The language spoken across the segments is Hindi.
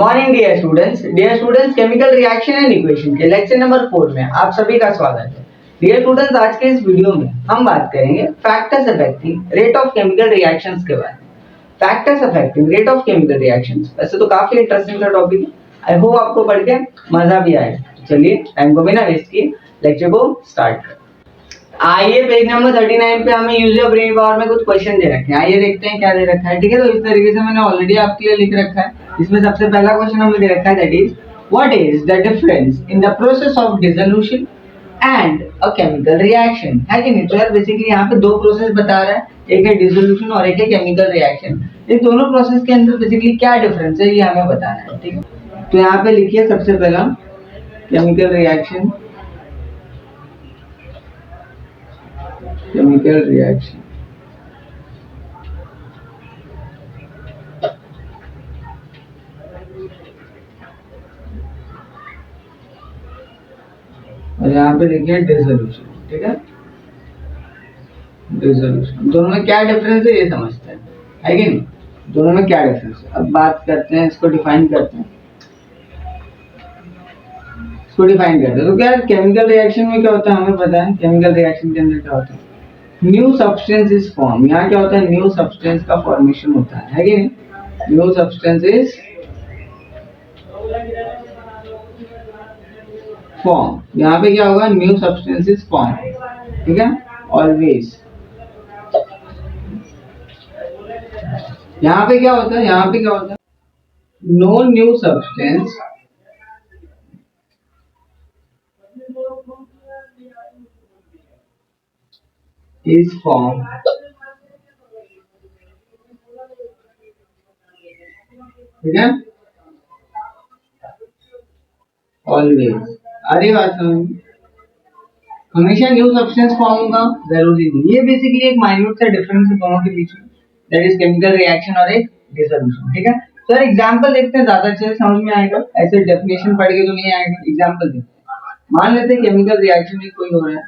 Morning dear students chemical reaction and equation के लेक्चर नंबर 4 में आप सभी का स्वागत है। डियर स्टूडेंट्स, आज के इस वीडियो में हम बात करेंगे factors affecting rate of chemical reactions के बारे में। Factors affecting rate of chemical reactions वैसे तो काफी इंटरेस्टिंग सा टॉपिक है। आई होप आपको पढ़ के मजा भी आएगा। चलिए टाइम को बिना वेस्ट किए लेक्चर को स्टार्ट करते हैं। आइए पेज नंबर 39 पे हमें यूज ऑफ ब्रेन पावर में कुछ क्वेश्चन दे रखे हैं। आइए देखते हैं क्या दे रखा है। ठीक है, तो इस तरीके से मैंने ऑलरेडी आपके लिए लिख रखा है। इसमें सबसे पहला क्वेश्चन हमें दे रखा है, that is what is the difference in the process of dissolution and a chemical reaction. है कि नहीं? तो यार बेसिकली यहाँ पे दो प्रोसेस बता रहा है, एक है डिसोल्यूशन और एक है केमिकल रिएक्शन। इन दोनों प्रोसेस के अंदर बेसिकली क्या डिफरेंस है ये हमें बताना है। ठीक है, तो यहाँ पे लिखिए सबसे पहला केमिकल रिएक्शन, केमिकल रिएक्शन। और यहाँ पे लिखिए डिसोल्यूशन। ठीक है, डिसोल्यूशन। दोनों में क्या डिफरेंस है ये समझते हैं, है कि नहीं? दोनों में क्या डिफरेंस है अब बात करते हैं, इसको डिफाइन करते हैं। तो क्या केमिकल रिएक्शन में क्या होता है हमें पता है। केमिकल रिएक्शन के अंदर क्या होता है, न्यू सब्सटेंस इज फॉर्म। यहाँ क्या होता है, न्यू सब्सटेंस का फॉर्मेशन होता है कि नहीं? New substance is form. यहाँ पे क्या होगा, न्यू सब्सटेंस इज फॉर्म। ठीक है, ऑलवेज। यहाँ पे क्या होता है, no new substance is form. ठीक है, ऑलवेज। अरे बात समझ, हमेशा न्यू सब्सटेंस फॉर्म होगा जरूरी नहीं। ये बेसिकली एक माइन्यूट सा डिफरेंस है दोनों के बीच में, दैट इज केमिकल रिएक्शन और एक डिसोल्यूशन। ठीक है, तो यार एग्जांपल देखते हैं, ज्यादा अच्छे से समझ में आएगा। ऐसे डेफिनेशन पढ़ के तो नहीं आएगा। एग्जांपल देखते हैं। मान लेते हैं केमिकल रिएक्शन में कोई हो रहा है।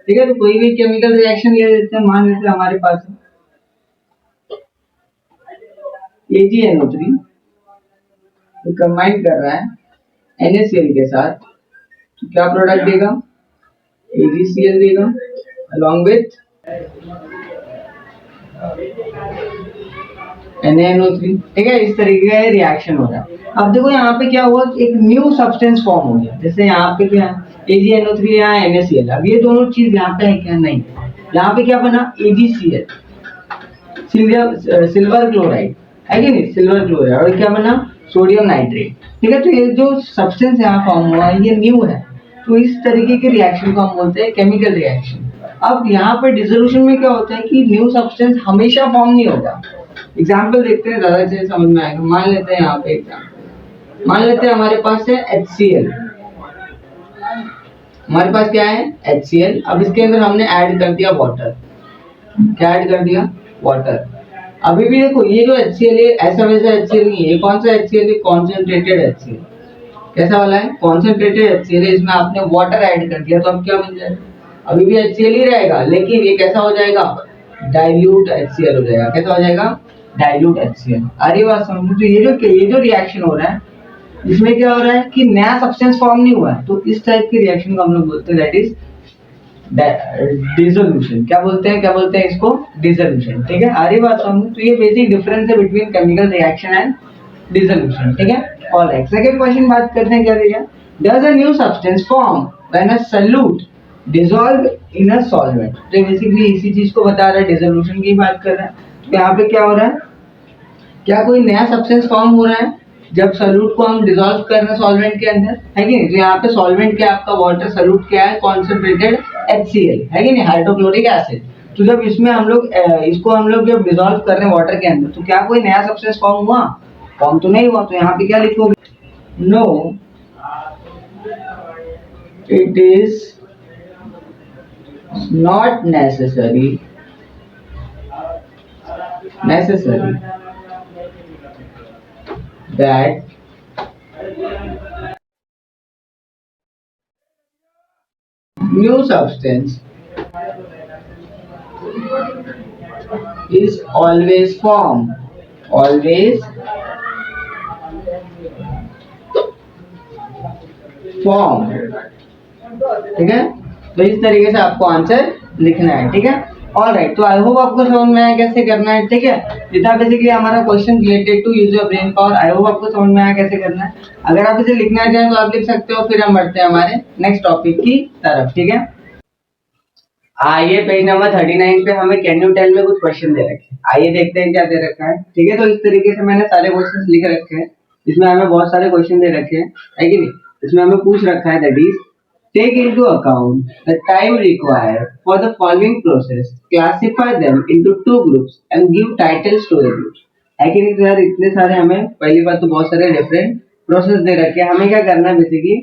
ठीक है, तो कोई भी केमिकल रिएक्शन ले लेते हैं। मान लेते हैं हमारे पास AgNO3 तो कंबाइन कर रहा है NaCl के साथ, तो क्या प्रोडक्ट देगा, AgCl देगा along with NaNO3। ठीक है, इस तरीके का रिएक्शन हो रहा है। अब देखो यहाँ पे क्या हुआ, एक न्यू सब्सटेंस फॉर्म हो गया। जैसे यहाँ पे क्या AgNO3 या NaCl, अब ये दोनों चीज यहाँ पे है क्या, नहीं। यहाँ पे क्या बना, AgCl, सिल्वर क्लोराइड, है कि नहीं, सिल्वर क्लोराइड। और क्या बना, सोडियम नाइट्रेट। ठीक है, तो ये जो सब्सटेंस यहाँ फॉर्म हुआ है ये न्यू है। तो इस तरीके के रिएक्शन को हम बोलते हैं केमिकल रिएक्शन। अब यहाँ पे डिसोल्यूशन में क्या होता है कि न्यू सब्सटेंस हमेशा फॉर्म नहीं होगा। एग्जाम्पल देखते हैं, ज्यादा अच्छे से समझ में आएगा। मान लेते हैं यहाँ पे एग्जाम्पल, मान लेते हैं हमारे पास है HCl। हमारे पास क्या है, HCl। अब इसके अंदर हमने ऐड कर दिया वाटर। क्या ऐड कर दिया, वाटर। अभी भी देखो ये जो HCl है ऐसा वैसा HCl नहीं है। कौन सा HCl है, कॉन्सेंट्रेटेड HCl। कैसा वाला है, कॉन्सेंट्रेटेड HCl है। इसमें आपने वाटर ऐड कर दिया तो अब क्या बन जाएगा, अभी भी HCl ही रहेगा, लेकिन ये कैसा हो जाएगा, डाइल्यूट HCl हो जाएगा। कैसा हो जाएगा, डाइल्यूट HCl। अरे बात समझो, तो ये जो रिएक्शन हो रहा है इसमें क्या हो रहा है कि नया सब्सटेंस फॉर्म नहीं हुआ है। तो इस टाइप की रिएक्शन को हम लोग बोलते हैं दैट इज डिसोल्यूशन। क्या बोलते हैं इसको, डिसोल्यूशन। ठीक है, आरी बात समझो। तो ये बेसिक डिफरेंस है between chemical reaction and dissolution. ठीक है, ऑलराइट। सेकंड क्वेश्चन बात करते हैं, क्या दिया, does a new substance form when a solute dissolve in a solvent. तो बेसिकली इसी चीज को बता रहा है, डिसोल्यूशन की बात कर रहा है। तो यहाँ पे क्या हो रहा है, क्या कोई नया सब्सटेंस फॉर्म हो रहा है जब सॉल्यूट को हम डिसॉल्व कर रहे हैं सॉल्वेंट के अंदर, है कि नहीं? तो यहाँ पे सॉल्वेंट क्या आपका, वाटर, सॉल्यूट क्या है, कॉन्सेंट्रेटेड HCl, है कि नहीं, हाइड्रोक्लोरिक एसिड। तो जब इसमें हम लोग इसको हम लोग जब डिसॉल्व कर रहे हैं वाटर के अंदर, तो क्या कोई नया सब्सटेंस फॉर्म हुआ, फॉर्म तो नहीं हुआ। तो यहाँ पे क्या लिखोगे, no it is not necessary that new substance is always formed form, ठीक है। तो इस तरीके से आपको आंसर लिखना है, ठीक है। ऑलराइट, तो आई होप आपको समझ में आया कैसे करना है, ठीक है। ये था बेसिकली हमारा question related to use your brain power. I hope आपको समझ में आया कैसे करना है। अगर आप इसे लिखना चाहें तो आप लिख सकते हो, फिर हम बढ़ते हैं हमारे नेक्स्ट टॉपिक की तरफ, ठीक है। आइए पेज नंबर 39 पे हमें कैन यू टेल में कुछ क्वेश्चन दे रखे हैं। आइए देखते हैं क्या दे रखा है, ठीक है। तो इस तरीके से मैंने सारे क्वेश्चंस लिख रखे हैं। इसमें हमें बहुत सारे क्वेश्चन दे रखे हैं, है कि नहीं। इसमें हमें पूछ रखा है that is take into account the time required for the following process, classify them into two groups and give titles to the groups, है कि नहीं। तो यार इतने सारे हमें, पहली बात तो बहुत सारे डिफरेंट प्रोसेस दे रखे हैं। हमें क्या करना है बेसिकली,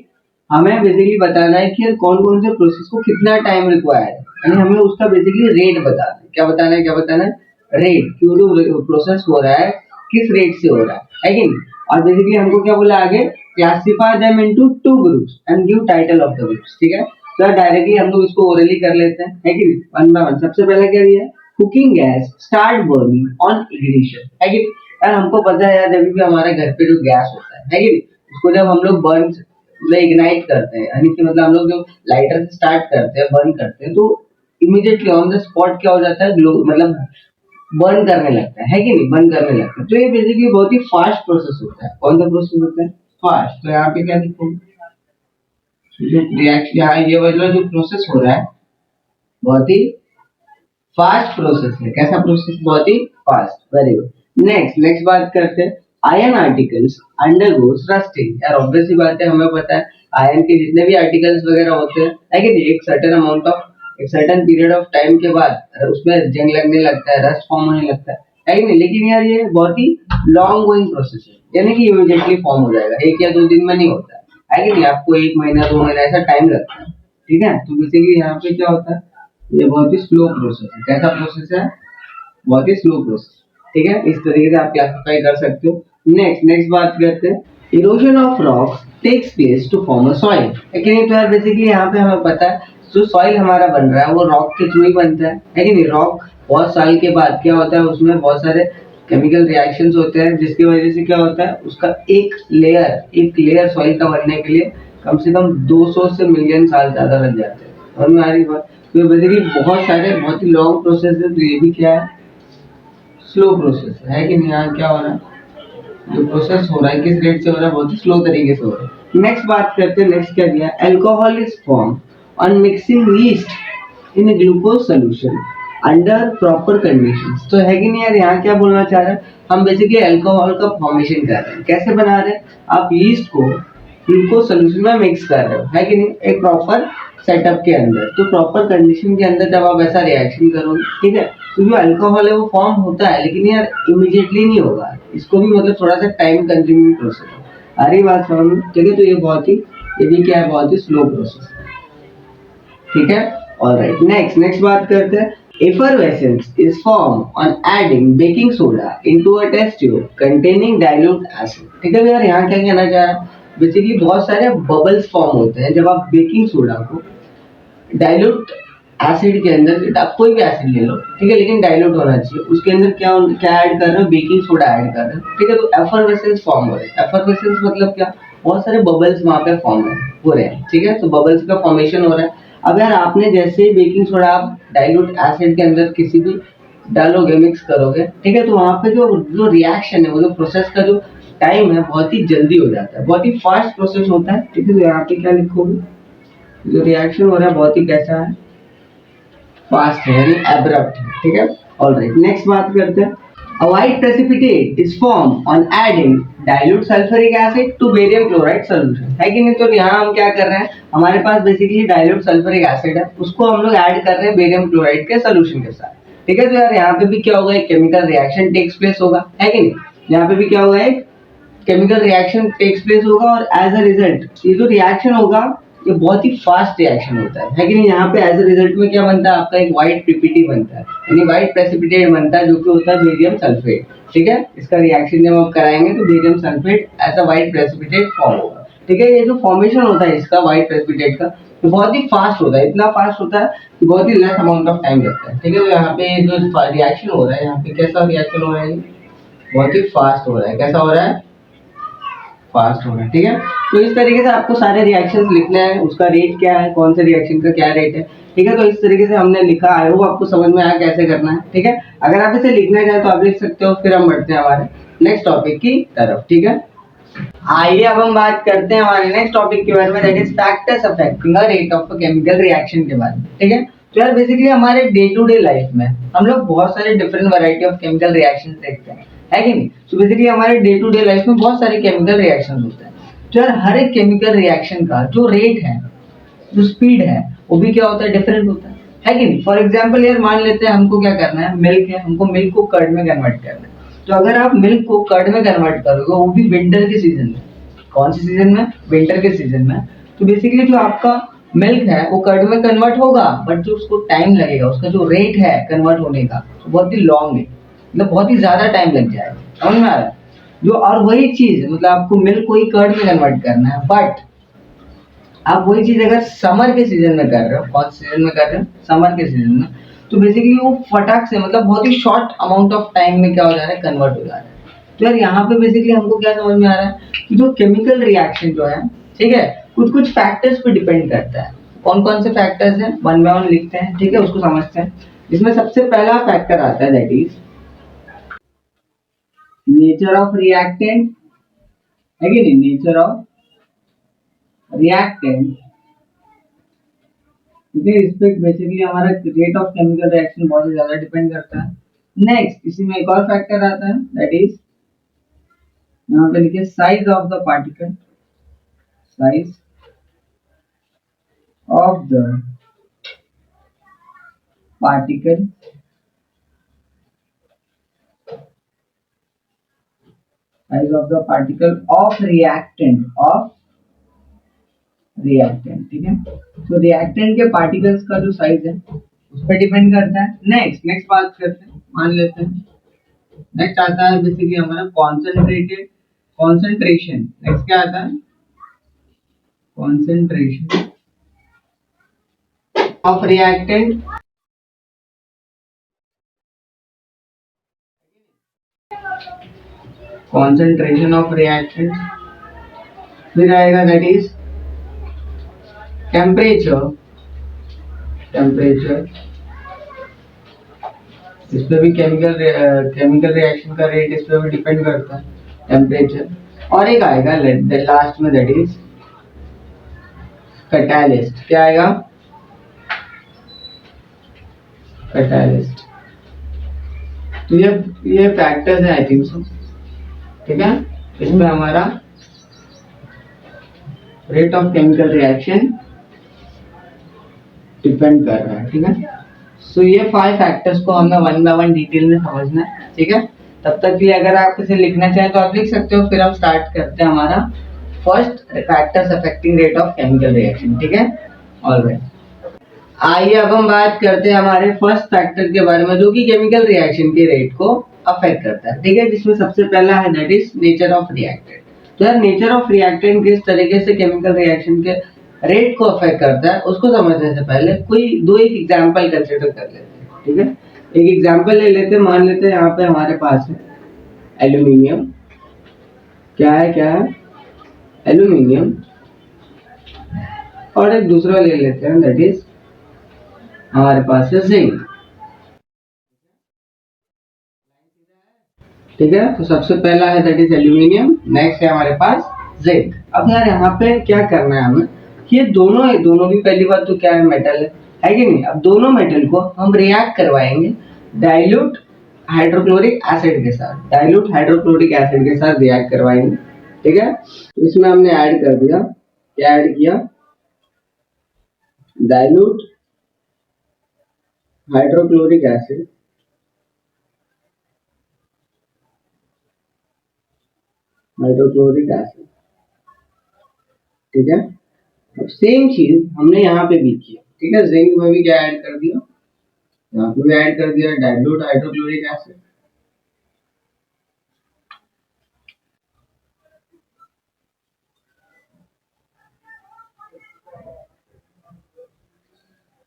हमें बेसिकली बताना है कि कौन कौन से प्रोसेस को कितना टाइम रिक्वायर्ड है, यानी हमें उसका बेसिकली रेट बताना है। क्या बताना है, क्या बताना है, रेट, क्यों जो प्रोसेस हो रहा है किस रेट से हो रहा है कि नहीं। और बेसिकली हमको क्या बोला आगे, classify them into two groups and give title of the groups, ठीक है। तो डायरेक्टली हम लोग इसको ओरली कर लेते हैं, है कि नहीं, वन बाय वन। सबसे पहले क्या दिया है, cooking gas start burning on ignition, है कि नहीं। यार हमको पता है यार, जब भी हमारे घर पे जो गैस होता है कि नहीं, उसको जब हम लोग बर्न मतलब इग्नाइट करते हैं, यानी कि मतलब हम लोग जो लाइटर से स्टार्ट करते हैं, बर्न करते हैं, तो इमीडिएटली ऑन द स्पॉट क्या हो जाता है, ग्लो मतलब बर्न करने लगता है कि नहीं, बर्न करने लगता है। तो ये बेसिकली बहुत ही फास्ट प्रोसेस होता है। कौन सा प्रोसेस होता है, फास्ट। तो यहाँ पे क्या लिखोगे, जो रिएक्शन यहाँ ये वाला जो प्रोसेस हो रहा है बहुत ही फास्ट प्रोसेस है। कैसा प्रोसेस, बहुत ही फास्ट, वेरी गुड। नेक्स्ट बात करते हैं, आयन आर्टिकल्स अंडरगोस रस्टिंग। यार ऑब्वियस सी बात है, हमें पता है आयन के जितने भी आर्टिकल्स वगैरह होते हैं, है कि नहीं, एक सर्टेन अमाउंट ऑफ, एक सर्टेन पीरियड ऑफ टाइम के बाद उसमें जंग लगने लगता है, रस्ट फॉर्म होने लगता है कि नहीं। लेकिन यार ये बहुत ही लॉन्ग गोइंग प्रोसेस है, यानी कि इमीडिएटली फॉर्म हो जाएगा, एक या दो दिन में नहीं होता है कि नहीं। आपको एक महीना, दो महीना ऐसा टाइम लगता है, ठीक है। तो बेसिकली यहाँ पे क्या होता है, ये बहुत ही स्लो प्रोसेस है। कैसा प्रोसेस है, बहुत ही स्लो प्रोसेस, ठीक है। इस तरीके से आप क्लासिफाई कर सकते हो। नेक्स्ट बात करते हैं, erosion of rocks takes place to form a soil, है कि नहीं। तो यार बेसिकली यहाँ पे हमें पता है जो सॉइल हमारा बन रहा है वो रॉक के थ्रू ही बनता है कि नहीं। रॉक बहुत साल के बाद क्या होता है, उसमें बहुत सारे केमिकल रिएक्शंस होते हैं, जिसकी वजह से क्या होता है, उसका एक लेयर सॉइल का बनने के लिए कम से कम 200 से मिलियन साल ज्यादा लग जाते हैं। समझ में आ रही बात। तो बेसिकली बहुत सारे, बहुत ही लॉन्ग प्रोसेस है। तो ये भी क्या है, स्लो प्रोसेस है कि नहीं। यहाँ क्या हो रहा है, जो प्रोसेस हो रहा है किस रेट से हो रहा है, बहुत ही स्लो तरीके से हो रहा है। नेक्स्ट बात करते हैं, नेक्स्ट क्या दिया, alcohol is form on mixing yeast in glucose solution under proper conditions. तो है कि नहीं यार, यहाँ क्या बोलना चाह रहे हैं, हम बेसिकली अल्कोहल का फॉर्मेशन कर रहे हैं। कैसे बना रहे हैं, आप यीस्ट को ग्लूकोज सोल्यूशन में मिक्स कर रहे हो, है कि नहीं, एक प्रॉपर सेटअप के अंदर। तो प्रॉपर कंडीशन के अंदर जब आप ऐसा रिएक्शन करोगे, ठीक है, तो जो अल्कोहल है वो फॉर्म होता है, लेकिन यार इमीडिएटली नहीं होगा, इसको भी मतलब थोड़ा सा टाइम कंज्यूमिंग प्रोसेस है। आ रही बात समझ में, ठीक है। तो ये भी क्या है, बहुत ही स्लो प्रोसेस, ठीक है। ऑलराइट, नेक्स्ट बात करते हैं, effervescence is formed on adding baking soda into a test tube containing dilute acid, ठीक है। तो यार यहाँ क्या कहना चाह रहा है, बेसिकली बहुत सारे बबल्स फॉर्म होते हैं जब आप बेकिंग सोडा को डाइल्यूट एसिड के अंदर, आप कोई भी एसिड ले लो, ठीक है, लेकिन डाइल्यूट होना चाहिए। उसके अंदर क्या क्या ऐड कर रहे हो, बेकिंग सोडा ऐड कर रहे हो, ठीक है। तो एफरवेसेंस फॉर्म हो रहा है। एफरवेसेंस मतलब क्या, बहुत सारे बबल्स वहां पे फॉर्म हो रहे हैं, ठीक है। तो बबल्स का फॉर्मेशन हो रहा है। अब यार आपने जैसे ही बेकिंग सोडा आप डाइल्यूट एसिड के अंदर किसी भी डालोगे, मिक्स करोगे, ठीक है, तो वहां पे जो जो रिएक्शन है, वो जो प्रोसेस का जो टाइम है, बहुत ही जल्दी हो जाता है, बहुत ही फास्ट प्रोसेस होता है, ठीक है। तो यहाँ पे क्या लिखोगे, जो रिएक्शन हो रहा है बहुत ही कैसा है, फास्ट है, यानी एब्रप्ट है, ठीक है। ऑलराइट, नेक्स्ट बात करते हैं, a white precipitate is formed on adding dilute sulfuric acid to barium chloride solution, है कि नहीं। तो यहाँ हम क्या कर रहे हैं, हमारे पास बेसिकली डाइल्यूट सल्फ्यूरिक एसिड है, उसको हम लोग ऐड कर रहे हैं बेरियम क्लोराइड के सोल्यूशन के साथ, ठीक है। तो यार यहाँ पे भी क्या होगा, एक केमिकल रिएक्शन टेक्स प्लेस होगा, है कि नहीं। यहाँ पे भी क्या होगा, एक केमिकल रिएक्शन टेक्स प्लेस होगा, और एज अ रिजल्ट ये जो रिएक्शन होगा, ये बहुत ही फास्ट रिएक्शन होता है कि नहीं। यहाँ पे एज अ रिजल्ट में क्या बनता है, आपका एक व्हाइट पीपीटी बनता है, यानी व्हाइट प्रेसिपिटेट बनता है, जो कि होता है बेरियम सल्फेट, ठीक है। इसका रिएक्शन जब आप कराएंगे तो barium sulphate as a white precipitate form होगा, ठीक है। ये जो फॉर्मेशन होता है इसका व्हाइट प्रेसिपिटेट का, तो बहुत ही फास्ट होता है, इतना फास्ट होता है कि बहुत ही लेस अमाउंट ऑफ टाइम लगता है, ठीक है। तो यहाँ पे जो रिएक्शन हो रहा है, यहाँ पे कैसा रिएक्शन हो रहा है, बहुत ही फास्ट हो रहा है। कैसा हो रहा है, फास्ट होना है, ठीक है। तो इस तरीके से आपको सारे रिएक्शंस लिखने हैं, उसका रेट क्या है, कौन से रिएक्शन का क्या रेट है, ठीक है। तो इस तरीके से हमने लिखा है, वो आपको समझ में आया कैसे करना है, ठीक है। अगर आप इसे लिखना चाहें तो आप लिख सकते हो। फिर हम बढ़ते हैं हमारे नेक्स्ट टॉपिक की तरफ, ठीक है। आइए अब हम बात करते हैं हमारे नेक्स्ट टॉपिक के बारे में, that is factors affecting a rate of a chemical reaction के बारे में, ठीक है। तो यार बेसिकली हमारे डे टू डे लाइफ में हम लोग बहुत सारे different variety of chemical reaction देखते हैं, है कि नहीं। तो बेसिकली हमारे डे टू डे लाइफ में बहुत सारे केमिकल रिएक्शन होते हैं। तो यार हर एक केमिकल रिएक्शन का जो रेट है, जो स्पीड है, वो भी क्या होता है, डिफरेंट होता है कि नहीं। फॉर एग्जाम्पल यार मान लेते हैं हमको क्या करना है, मिल्क है, हमको मिल्क को कर्ड में कन्वर्ट करना है। तो अगर आप मिल्क को कर्ड में कन्वर्ट करोगे, वो भी विंटर के सीजन में, कौन से सीजन में, विंटर के सीजन में, तो बेसिकली जो आपका मिल्क है वो कर्ड में कन्वर्ट होगा, बट जो उसको टाइम लगेगा, उसका जो रेट है कन्वर्ट होने का, तो बहुत ही लॉन्ग है, मतलब बहुत ही ज्यादा टाइम लग जाएगा, समझ में आ रहा है। जो और वही चीज मतलब आपको मिल्क को ही कर्ड में कन्वर्ट करना है, बट आप वही चीज अगर समर के सीजन में कर रहे हो, कौन सीजन में कर रहे हो, समर के सीजन में, तो बेसिकली वो फटाक से मतलब बहुत ही शॉर्ट अमाउंट ऑफ टाइम में क्या हो जा रहा है, कन्वर्ट हो जा रहा है। तो यार यहाँ पे बेसिकली हमको क्या समझ में आ रहा है कि जो केमिकल रिएक्शन जो है, ठीक है, कुछ कुछ फैक्टर्स पे डिपेंड करता है। कौन कौन से फैक्टर्स हैं, वन बाय वन लिखते हैं, ठीक है, उसको समझते हैं। इसमें सबसे पहला फैक्टर आता है, that is nature of reactant, है कि नहीं, नेचर ऑफ रिएक्टेंट, ठीक है। इस पे बेसिकली हमारा रेट ऑफ केमिकल रिएक्शन बहुत ही ज्यादा डिपेंड करता है। नेक्स्ट इसी में एक और फैक्टर आता है, दैट इज यहाँ पे लिखिए size of the particle, size of the particle, size of the particle of reactant, of reactant, ठीक है। तो रिएक्टेंट के पार्टिकल्स का जो साइज है उस पर डिपेंड करता है। नेक्स्ट नेक्स्ट बात करते हैं, मान लेते हैं नेक्स्ट आता है बेसिकली हमारा कॉन्सेंट्रेटेड, कॉन्सेंट्रेशन। नेक्स्ट क्या आता है, concentration of reactant, concentration of reactant. फिर आएगा दैट इज टेम्परेचर, टेम्परेचर, इस पे भी केमिकल रिएक्शन का रेट इस पे भी डिपेंड करता है, टेम्परेचर। और एक आएगा लास्ट में, दैट इज कैटालिस्ट। क्या आएगा, कैटालिस्ट। तो ये फैक्टर्स है आई थिंक सो, ठीक है। इसमें हमारा rate of chemical reaction depend कर रहा है, ठीक है। सो ये 5 फैक्टर्स को हमें वन बाय वन डिटेल में समझना है, ठीक है। तब तक के लिए अगर आप इसे लिखना चाहें तो आप लिख सकते हो। फिर हम स्टार्ट करते हैं हमारा first factors affecting rate of chemical reaction, ठीक है। ऑलराइट, आइए अब हम बात करते हैं हमारे फर्स्ट फैक्टर के बारे में, जो कि केमिकल रिएक्शन के रेट को अफेक्ट करता है, ठीक है। जिसमें सबसे पहला है that is nature of reactant. तो यार नेचर ऑफ रिएक्टेंट किस तरीके से केमिकल रिएक्शन के रेट को अफेक्ट करता है, उसको समझने से पहले कोई दो एक एग्जांपल कंसीडर कर लेते हैं, ठीक है। एक एग्जांपल ले लेते हैं, मान लेते हैं यहाँ पे हमारे पास है एल्यूमिनियम। क्या है, क्या है, एल्यूमिनियम। और एक दूसरा ले लेते हैं, दैट इज हमारे पास है जिंक, ठीक है। तो सबसे पहला है दैट इज एल्यूमिनियम, नेक्स्ट है हमारे पास जिंक। अब यार यहाँ पे क्या करना है हमें, ये दोनों भी पहली बात तो क्या है, मेटल है कि नहीं। अब दोनों मेटल को हम रिएक्ट करवाएंगे डाइल्यूट हाइड्रोक्लोरिक एसिड के साथ, डाइल्यूट हाइड्रोक्लोरिक एसिड के साथ रिएक्ट करवाएंगे, ठीक है। तो इसमें हमने ऐड कर दिया, क्या ऐड किया, dilute hydrochloric acid, hydrochloric acid, ठीक है। अब सेम चीज हमने यहाँ पे भी किया, ठीक है। जिंक में भी क्या ऐड कर दिया, यहाँ पे भी ऐड कर दिया डाइल्यूट हाइड्रोक्लोरिक एसिड,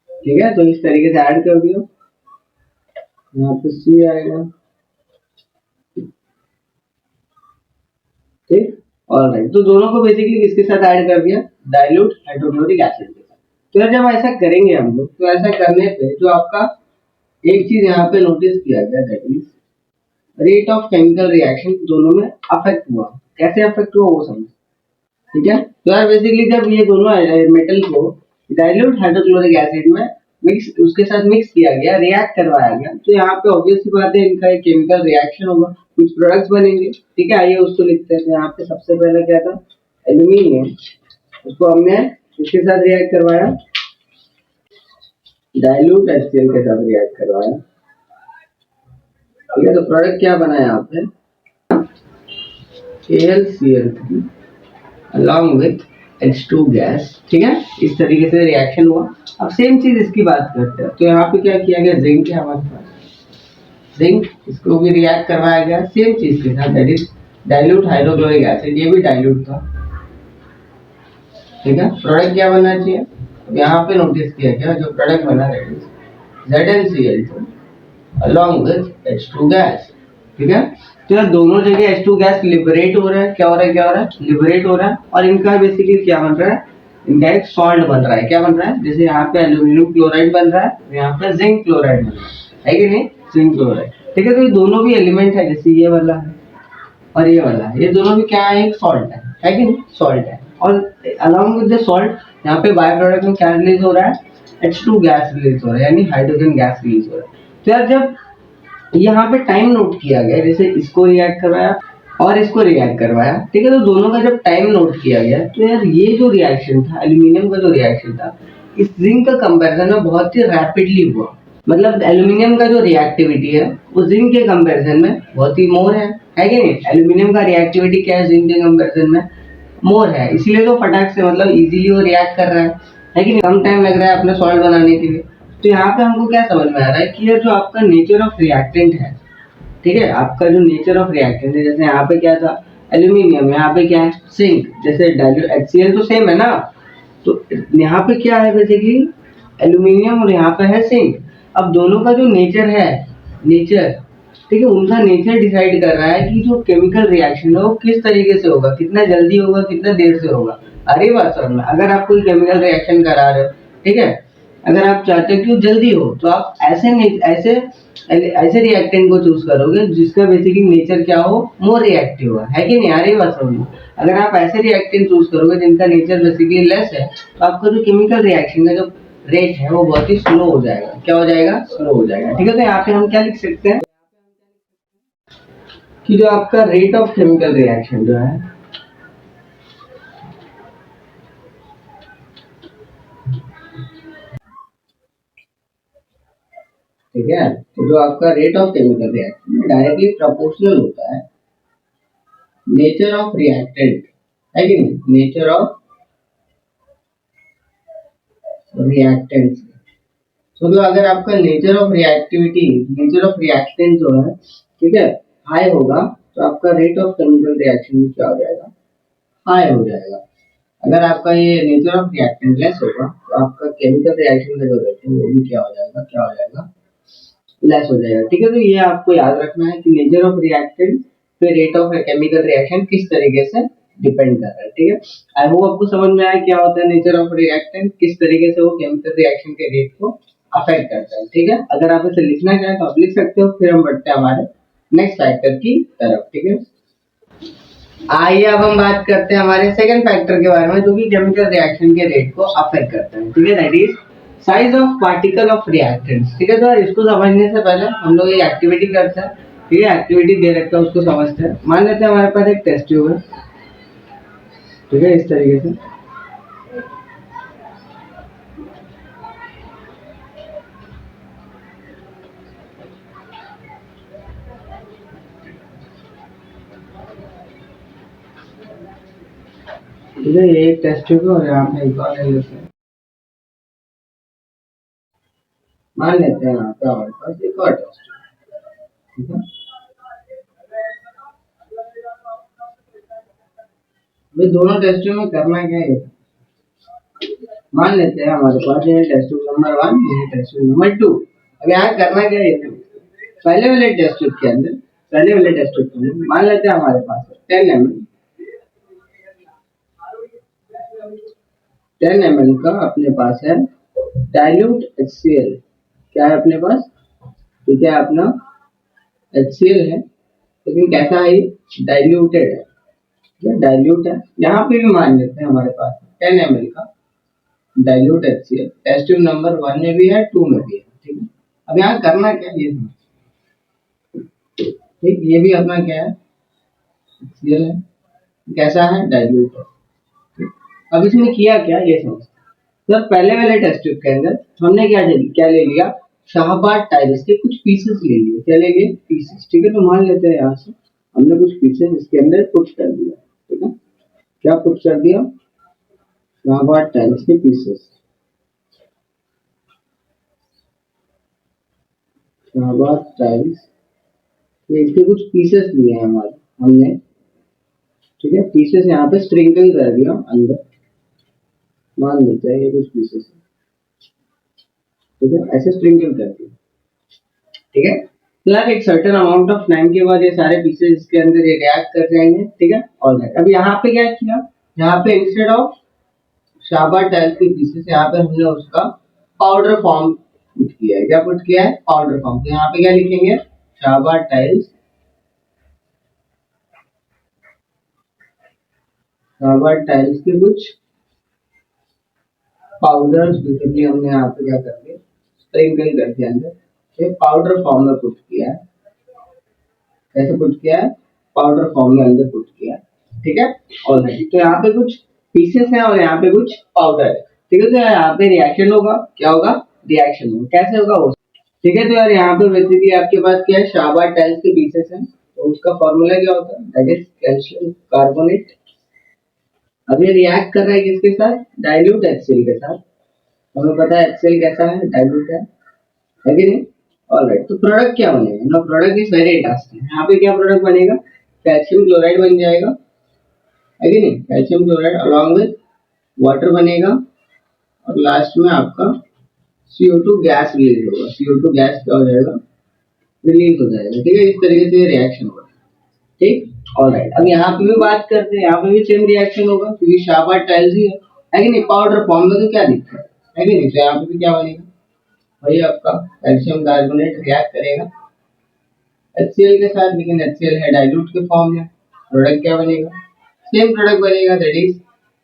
ठीक है। तो इस तरीके से ऐड कर दिया, यहाँ पे सी आएगा, ठीक। ऑलराइट, तो दोनों को बेसिकली किसके साथ ऐड कर दिया, डाइल्यूट हाइड्रोक्लोरिक एसिड के साथ। तो यार जब ऐसा करेंगे हम लोग, तो ऐसा करने पे जो आपका एक चीज यहाँ पे नोटिस किया गया, that is rate of chemical reaction दोनों में अफेक्ट हुआ। कैसे अफेक्ट हुआ वो समझ, ठीक है। तो यार बेसिकली जब ये दोनों मेटल को डाइल्यूट हाइड्रोक्लोरिक एसिड में मिक्स, उसके साथ मिक्स किया गया, रिएक्ट करवाया गया, तो यहाँ पे ऑब्वियस सी बात है इनका एक केमिकल रिएक्शन होगा, कुछ प्रोडक्ट्स बनेंगे, ठीक है। आइए उसको लिखते हैं। तो यहाँ पे सबसे पहले क्या था, एल्यूमिनियम, उसको हमने इसके साथ रिएक्ट करवाया, डाइल्यूट HCl के साथ रिएक्ट करवाया, ठीक है। तो प्रोडक्ट क्या बना यहाँ पे, AlCl3 along with H2 gas, ठीक है। इस तरीके से रिएक्शन हुआ। अब सेम चीज इसकी बात करते हैं। तो यहाँ पे क्या किया गया, जिंक है हमारे पास, जिंक, इसको भी रिएक्ट करवाया गया सेम चीज के साथ, that is dilute hydrochloric acid, ये भी डाइल्यूट था, ठीक है। प्रोडक्ट क्या बनना चाहिए, यहाँ पे नोटिस किया गया जो प्रोडक्ट बना that is ZnCl2 along with H2 gas, ठीक है। तो यार दोनों जगह H2 गैस लिबरेट हो रहा है, क्या हो रहा है, क्या हो रहा है, लिबरेट हो रहा है, और इनका बेसिकली क्या बन रहा है, इनका एक सॉल्ट बन रहा है। क्या बन रहा है, जैसे यहाँ पे एल्यूमिनियम क्लोराइड बन रहा है, यहाँ पे जिंक क्लोराइड बन रहा है कि नहीं, जिंक क्लोराइड, ठीक है। तो ये दोनों भी एलिमेंट है, जैसे ये वाला है और ये वाला है, ये दोनों भी क्या है, एक सॉल्ट है कि नहीं, सॉल्ट है। और अलॉन्ग विद द सॉल्ट यहाँ पे बाय प्रोडक्ट में क्या रिलीज हो रहा है, H2 गैस रिलीज हो रहा है, यानी हाइड्रोजन गैस रिलीज हो रहा है। तो यार जब यहाँ पे टाइम नोट किया गया, जैसे इसको रिएक्ट करवाया और इसको रिएक्ट करवाया, ठीक है। तो दोनों का जब टाइम नोट किया गया, तो यार ये जो रिएक्शन था, एल्यूमिनियम का जो रिएक्शन था, इस जिंक का कंपैरिजन में बहुत ही रैपिडली हुआ। मतलब एल्यूमिनियम का जो रिएक्टिविटी है वो जिंक के कंपैरिजन में बहुत ही मोर है कि नहीं। एल्यूमिनियम का रिएक्टिविटी क्या है, जिंक के कंपैरिजन में मोर है, इसीलिए तो फटाक से मतलब इजीली वो रिएक्ट कर रहा है कि नहीं, कम टाइम लग रहा है अपने सॉल्ट बनाने के लिए। तो यहाँ पे हमको क्या समझ में आ रहा है कि ये जो आपका नेचर ऑफ रिएक्टेंट है, ठीक है, आपका जो नेचर ऑफ रिएक्टेंट है, जैसे यहाँ पे क्या था एल्यूमिनियम, यहाँ पे क्या है जिंक, जैसे डाइल्यूट HCl तो सेम है ना, तो यहाँ पे क्या है बेसिकली एल्यूमिनियम और यहाँ पे है जिंक। अब दोनों का जो नेचर है, नेचर, ठीक है, उनका नेचर डिसाइड कर रहा है कि जो केमिकल रिएक्शन है वो किस तरीके से होगा, कितना जल्दी होगा, कितना देर से होगा। अरे बात समझ में, अगर आप कोई केमिकल रिएक्शन करा रहे हो, ठीक है, अगर आप चाहते हो कि वो जल्दी हो, तो आप ऐसे ऐसे रिएक्टेंट को चूज करोगे जिसका बेसिकली नेचर क्या हो, मोर रिएक्टिव है कि नहीं। आ रही बात समझ में। अगर आप ऐसे रिएक्टेंट चूज करोगे जिनका नेचर बेसिकली लेस है, तो आपका जो केमिकल रिएक्शन का जो रेट है वो बहुत ही स्लो हो जाएगा। क्या हो जाएगा, स्लो हो जाएगा, ठीक है। तो यहाँ पे हम क्या लिख सकते हैं कि जो आपका रेट ऑफ केमिकल रिएक्शन जो है, ठीक है, तो जो आपका rate of chemical reaction directly proportional होता है नेचर ऑफ रिएक्टेंट, है कि नहीं, नेचर ऑफ रिएक्टेंट। मतलब अगर आपका nature of reactivity, nature of reactant जो है, ठीक है, हाई होगा, तो आपका रेट ऑफ केमिकल रिएक्शन भी क्या हो जाएगा, हाई हो जाएगा। अगर आपका ये नेचर ऑफ रिएक्टेंट लेस होगा, तो आपका केमिकल रिएक्शन का जो रेट है वो भी क्या हो जाएगा, क्या हो जाएगा, लेस हो जाएगा, ठीक है। तो ये आपको याद रखना है कि नेचर ऑफ रिएक्टेंट पे रेट ऑफ केमिकल रिएक्शन किस तरीके से डिपेंड कर रहा है, ठीक है। आई होप आपको समझ में आया क्या होता है नेचर ऑफ रिएक्टेंट, किस तरीके से वो केमिकल रिएक्शन के रेट को अफेक्ट करता है, ठीक है। अगर आप इसे लिखना चाहें तो आप लिख सकते हो, फिर हम बढ़ते हैं हमारे नेक्स्ट फैक्टर की तरफ, ठीक है। आइए अब हम बात करते हैं हमारे सेकंड फैक्टर के बारे में, जो कि केमिकल रिएक्शन के रेट को अफेक्ट करता है, ठीक है, that is size of particle of reactants, ठीक है। तो इसको समझने से पहले हम लोग एक एक्टिविटी करते हैं, ठीक है, एक्टिविटी दे रखा है उसको समझते हैं। मान लेते हैं हमारे पास एक टेस्ट ट्यूब है, ठीक है, इस तरीके से, ठीक है, ये एक टेस्ट ट्यूब है और यहाँ पे एक और ले लेते हैं। मान लेते हैं यहाँ पे हमारे पास एक और टेस्ट ट्यूब, ठीक है। भाई दोनों टेस्ट ट्यूब में करना क्या है, मान लेते हैं हमारे पास ये टेस्ट ट्यूब नंबर 1, ये टेस्ट ट्यूब नंबर 2। अब यहाँ करना क्या है, पहले वाले टेस्ट ट्यूब के अंदर, पहले वाले टेस्ट ट्यूब के अंदर मान लेते हैं हमारे पास 10 ml 10 ml का अपने पास है डाइल्यूट HCl। क्या है अपने पास? ठीक है, अपना HCl है, लेकिन कैसा है? डाइल्यूटेड है। क्या डाइल्यूट है? यहाँ पे भी मान लेते हैं हमारे पास 10 ml का dilute HCl, test tube number 1 में भी है, 2 में भी है। ठीक है, अब यहाँ करना क्या है ये समझ। ठीक, ये भी अपना क्या है? HCl है, कैसा है? डाइल्यूट है। अब इसमें किया क्या ये समझ। सर पहले वाले टेस्ट ट्यूब के अंदर हमने क्या ले लिया? शाहबाद टाइल्स के कुछ पीसेस ले लिए। क्या ले लिए? पीसेस। ठीक है, तो मान लेते हैं यहाँ से हमने कुछ पीसेस इसके अंदर पुट कर दिया। ठीक है, क्या पुट कर दिया? शाहबाद टाइल्स के पीसेस। शाहबाद टाइल्स तो इसके कुछ पीसेस लिए हैं हमारे हमने। ठीक है, पीसेस यहाँ पे स्प्रिंकल कर दिया अंदर, मान लेते हैं ये कुछ पीसेस है। ठीक है, ऐसे स्प्रिंकल कर दिया। ठीक है, फिलहाल एक सर्टेन अमाउंट ऑफ टाइम के बाद ये सारे पीसेस इसके अंदर ये रिएक्ट कर जाएंगे। ठीक है, ऑलराइट। अब यहाँ पे क्या किया? यहाँ पे इंस्टेड ऑफ शाहबाद टाइल्स के पीसेस यहाँ पे हमने उसका पाउडर फॉर्म पुट किया है। क्या पुट किया है? Powder form. तो यहाँ पे क्या लिखेंगे? शाहबाद टाइल्स, शाहबाद टाइल्स के कुछ पाउडर बेसिकली हमने यहाँ पे क्या कर दिया? स्प्रिंकल करके अंदर ये पाउडर फॉर्म में पुट किया है। कैसे पुट किया है? पाउडर फॉर्म में अंदर पुट किया है। ठीक है, ऑलराइट। तो यहाँ पे कुछ पीसेस हैं और यहाँ पे कुछ पाउडर है। ठीक है, तो यहाँ पे रिएक्शन होगा। क्या होगा? रिएक्शन होगा। कैसे होगा वो? ठीक है, तो यार यहाँ पे बेसिकली आपके पास क्या है? शाहबाद टाइल्स के पीसेस हैं, तो उसका फॉर्मूला क्या होता है? That is calcium carbonate. अब ये रिएक्ट कर रहा है किसके साथ? डाइल्यूट HCl के साथ। हमें पता है HCl कैसा है? डाइल्यूट है कि नहीं? ऑलराइट, तो प्रोडक्ट क्या बनेगा ना? Product is very interesting. यहाँ पे क्या प्रोडक्ट बनेगा? कैल्शियम क्लोराइड बन जाएगा, है कि नहीं? Calcium chloride along with water बनेगा, और लास्ट में आपका CO2 गैस रिलीज होगा। CO2 गैस क्या हो जाएगा? रिलीज हो जाएगा। ठीक है, इस तरीके से रिएक्शन होगा। ठीक, ऑलराइट। अब यहाँ पे भी बात करते हैं, यहाँ पे भी सेम रिएक्शन होगा क्योंकि शाहबाद टाइल्स ही है कि नहीं? पाउडर फॉर्म में तो क्या दिक्कत है कि नहीं? तो यहाँ पे भी क्या बनेगा? वही आपका कैल्शियम कार्बोनेट रिएक्ट करेगा HCl के साथ, लेकिन HCl है डाइल्यूट के फॉर्म में। प्रोडक्ट क्या बनेगा? सेम प्रोडक्ट बनेगा, that is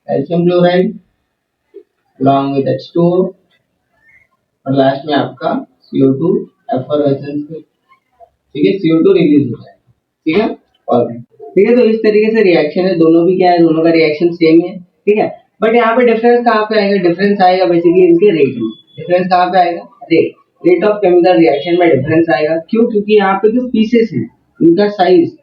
calcium chloride along with H2O, और लास्ट में आपका CO2 एफलोरेसेंस। ठीक है, CO2 रिलीज हो जाएगा। ठीक है, ऑलराइट। ठीक है, तो इस तरीके से रिएक्शन है, दोनों भी क्या है? दोनों का रिएक्शन सेम है। ठीक है, बट यहाँ पे डिफरेंस कहाँ पे आएगा? डिफरेंस आएगा बेसिकली इनके रेट में। डिफरेंस कहाँ पे आएगा? रेट ऑफ केमिकल रिएक्शन में डिफरेंस आएगा। क्यों? क्योंकि यहाँ पे जो पीसेस हैं उनका साइज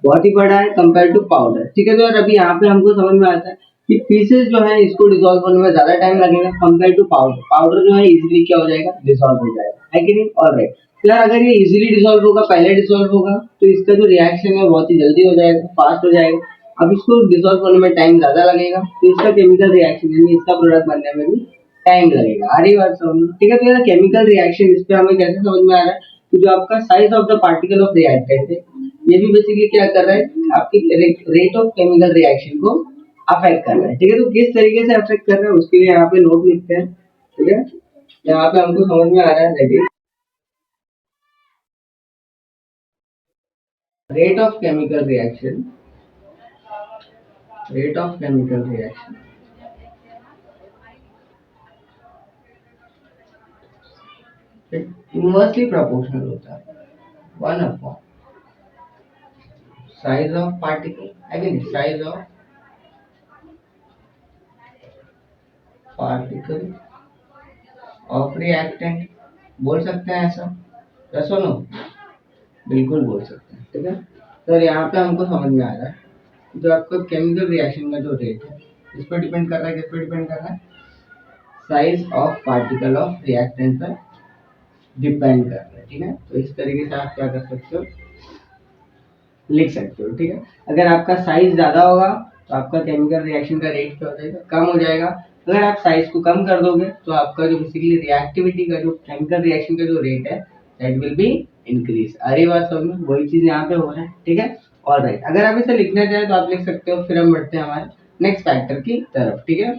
बहुत ही बड़ा है कंपेयर टू पाउडर। ठीक है, तो यार अभी यहाँ पे हमको समझ में आता है कि पीसेस जो है इसको डिसॉल्व होने में ज्यादा टाइम लगेगा कंपेयर टू पाउडर। पाउडर जो है इजीली क्या हो जाएगा? डिसॉल्व हो जाएगा, है कि नहीं? ऑलराइट, तो यार अगर ये इजीली डिसॉल्व होगा, पहले डिसॉल्व होगा, तो इसका जो रिएक्शन है बहुत ही जल्दी हो जाएगा, फास्ट हो जाएगा। अब इसको डिसॉल्व होने में टाइम ज्यादा लगेगा, तो इसका केमिकल रिएक्शन यानी इसका प्रोडक्ट बनने में भी टाइम लगेगा। आ रही बात समझ में? ठीक है, तो यार केमिकल रिएक्शन इस पे हमें कैसे समझ में आ रहा है कि जो आपका size of the particle of reactant है ये भी बेसिकली क्या कर रहा है? आपकी रेट ऑफ केमिकल रिएक्शन को अफेक्ट कर रहा है। ठीक है, तो किस तरीके से अफेक्ट कर रहा है उसके लिए यहाँ पे नोट लिखते हैं। ठीक है, यहाँ पे हमको समझ में आ रहा है that is rate of chemical reaction, rate of chemical reaction inversely proportional होता है 1 upon size of particle. Again size of particle of reactant. बोल सकते हैं ऐसा? यस और नो? बिल्कुल बोल सकते हैं। ठीक है, तो यहाँ पे हमको समझ में आ रहा है जो आपका केमिकल रिएक्शन का जो रेट है इस पर डिपेंड कर रहा है। किस पर डिपेंड कर रहा है? Size of particle of reactant पर डिपेंड कर रहा है। ठीक है, तो इस तरीके से आप क्या कर सकते हो? लिख सकते हो। ठीक है, अगर आपका साइज ज्यादा होगा तो आपका केमिकल रिएक्शन का रेट क्या हो जाएगा? कम हो जाएगा। अगर आप साइज को कम कर दोगे तो आपका जो बेसिकली रिएक्टिविटी का जो केमिकल रिएक्शन का जो रेट है दैट विल बी इंक्रीज। अरे बात समझ में? वही चीज यहाँ पे हो रहा है। ठीक है, ऑलराइट। अगर आप इसे लिखना चाहें तो आप लिख सकते हो। फिर हम बढ़ते हैं हमारे नेक्स्ट फैक्टर की तरफ। ठीक है,